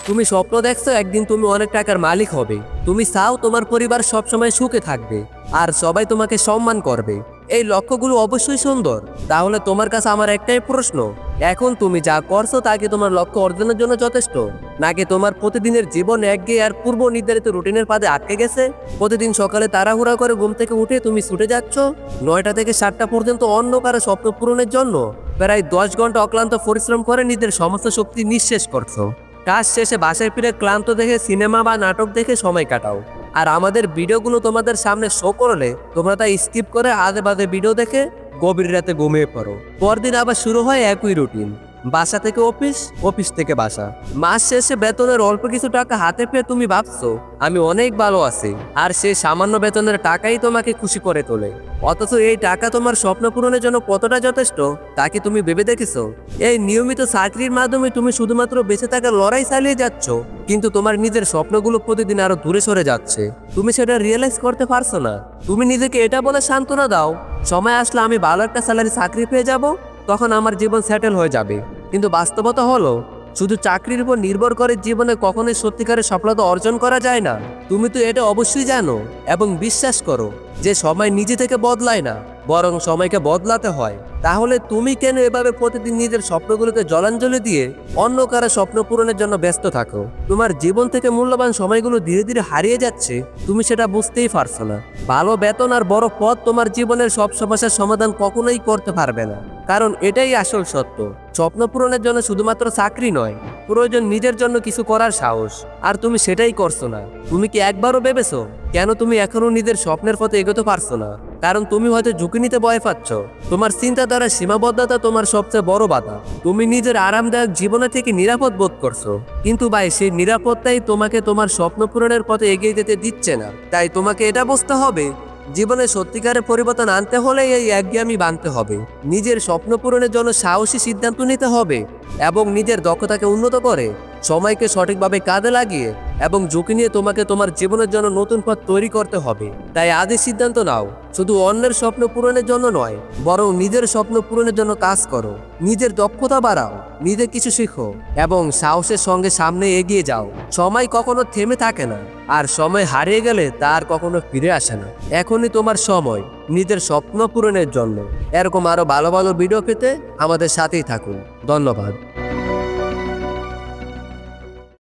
তুমি স্বপ্ন দেখছো একদিন তুমি অনেক টাকার মালিক হবে। তুমি চাও তোমার পরিবার সবসময় সুখে থাকবে আর সবাই তোমাকে সম্মান করবে। এই লক্ষ্যগুলো অবশ্যই সুন্দর। তাহলে তোমার কাছে আমার একটাই প্রশ্ন, এখন তুমি যা করছো তা কি তোমার লক্ষ্য অর্জনের জন্য যথেষ্ট, নাকি তোমার প্রতিদিনের জীবন একঘেয়ে আর পূর্ব নির্ধারিত রুটিনের পাদে আটকে গেছে? প্রতিদিন সকালে তাড়াহুড়া করে ঘুম থেকে উঠে তুমি ছুটে যাচ্ছ 9টা থেকে 7টা পর্যন্ত অন্য কারো স্বপ্ন পূরণের জন্য। প্রায় 10 ঘন্টা অক্লান্ত পরিশ্রম করে নিজের সমস্ত শক্তি নিঃশেষ করছো। কাজ শেষে বাসায় ফিরে ক্লান্ত দেখে সিনেমা বা নাটক দেখে সময় কাটাও। আর আমাদের ভিডিওগুলো তোমাদের সামনে শো করলে তোমরা তা স্কিপ করে আধে বাধে ভিডিও দেখে গভীর রাতে ঘুমিয়ে পড়ো। পরদিন আবার শুরু হয় একই রুটিন, বাসা থেকে অফিস, অফিস থেকে বাসা। মাস শেষে বেতনের অল্প কিছু টাকা হাতে পেয়ে তুমি ভাবছো আমি অনেক ভালো আছি, আর সেই সামান্য বেতনের টাকাই তোমাকে খুশি করে তোলে। অথচ এই টাকা তোমার স্বপ্ন পূরণের জন্য কতটা যথেষ্ট তা কি তুমি ভেবে দেখেছো? এই নিয়মিত চাকরির মাধ্যমে তুমি শুধুমাত্র বেঁচে থাকার লড়াই চালিয়ে যাচ্ছ, কিন্তু তোমার নিজের স্বপ্নগুলো প্রতিদিন আরো দূরে সরে যাচ্ছে। তুমি সেটা রিয়েলাইজ করতে পারছো না। তুমি নিজেকে এটা বলে সান্ত্বনা দাও, সময় আসলে আমি ভালো একটা স্যালারি চাকরি পেয়ে যাব, তখন আমার জীবন সেটেল হয়ে যাবে। কিন্তু বাস্তবতা হলো শুধু চাকরির উপর নির্ভর করে জীবনে কখনোই সত্যিকারের সফলতা অর্জন করা যায় না। তুমি তো এটা অবশ্যই জানো এবং বিশ্বাস করো যে সময় নিজে থেকে বদলায় না, বরং সময়কে বদলাতে হয়। তাহলে তুমি কেন এভাবে প্রতিদিন নিজের স্বপ্নগুলোকে জলাঞ্জলি দিয়ে অন্য কারো স্বপ্ন পূরণের জন্য ব্যস্ত থাকো? তোমার জীবন থেকে মূল্যবান সময়গুলো ধীরে ধীরে হারিয়ে যাচ্ছে, তুমি সেটা বুঝতেই পারছো না। ভালো বেতন আর বড় পদ তোমার জীবনের সব সমস্যার সমাধান কখনোই করতে পারবে না, কারণ এটাই আসল সত্য। স্বপ্ন পূরণের জন্য শুধুমাত্র চাকরি নয়, প্রয়োজন নিজের জন্য কিছু করার সাহস, আর তুমি সেটাই করছো না। তুমি কি একবারও ভেবেছো কেন তুমি এখনো নিজের স্বপ্নের পথে এগোতে পারছো না? কারণ তুমি হয়তো ঝুঁকি নিতে ভয় পাচ্ছ। তোমার চিন্তাধারার সীমাবদ্ধতা তোমার সবচেয়ে বড় বাধা। তুমি নিজের আরামদায়ক জীবনে থেকে নিরাপদ বোধ করছো, কিন্তু ভাই সেই নিরাপত্তাই তোমাকে তোমার স্বপ্ন পূরণের পথে এগিয়ে যেতে দিচ্ছে না। তাই তোমাকে এটা বুঝতে হবে, জীবনে সত্যিকারের পরিবর্তন আনতে হলে এই একঘেয়েমি ভাঙতে হবে। নিজের স্বপ্ন পূরণের জন্য সাহসী সিদ্ধান্ত নিতে হবে এবং নিজের দক্ষতাকে উন্নত করে সময়কে সঠিকভাবে কাজে লাগিয়ে এবং ঝুঁকি নিয়ে তোমাকে তোমার জীবনের জন্য নতুন পথ তৈরি করতে হবে। তাই আজই সিদ্ধান্ত নাও, শুধু অন্যের স্বপ্ন পূরণের জন্য নয়, বরং নিজের স্বপ্ন পূরণের জন্য কাজ করো। নিজের দক্ষতা বাড়াও, নিজে কিছু শিখো এবং সাহসের সঙ্গে সামনে এগিয়ে যাও। সময় কখনো থেমে থাকে না, আর সময় হারিয়ে গেলে তার কখনো ফিরে আসে না। এখনই তোমার সময় নিজের স্বপ্ন পূরণের জন্য। এরকম আরো ভালো ভালো ভিডিও পেতে আমাদের সাথেই থাকুন। ধন্যবাদ।